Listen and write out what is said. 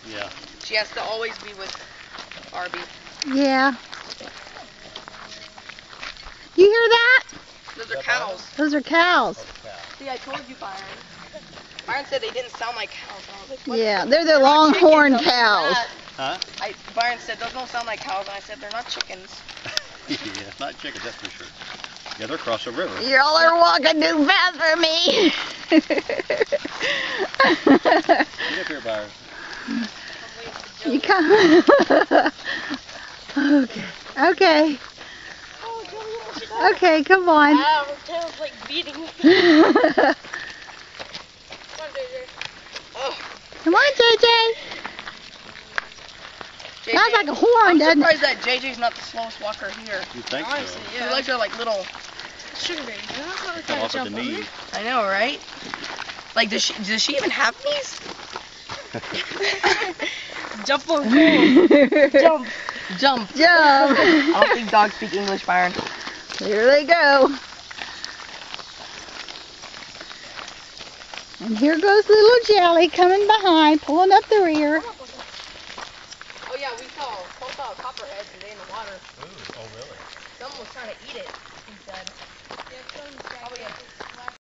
Yeah. She has to always be with Arby. Yeah. You hear that? Those are cows. Those are cows. See, I told you, Byron. Byron said they didn't sound like cows. I was like, what? Yeah, they're the longhorn Chickens, cows. Huh? Byron said those don't sound like cows, and I said they're not chickens. Yeah, not chickens, that's for sure. Yeah, they're across the river. Y'all are walking too fast for me. Get up here, Byron. You come. Okay. Okay. Okay, come on. Her tail's like beating me. Oh. Come on, JJ. Sounds like a horn, doesn't I'm it? surprised that JJ's not the slowest walker here. You think Honestly, so? Her yeah. legs are like little. Sugar baby. You're not gonna Come try to off at the jump on me. knees. I know, right? Like, does she even have knees? Jump on me. Jump. Jump. Jump. I don't think dogs speak English, Byron. Here they go. And here goes little Jelly coming behind, pulling up the rear. Oh yeah, we saw a copperhead today in the water. Ooh, oh really? Someone was trying to eat it, he said. Yeah,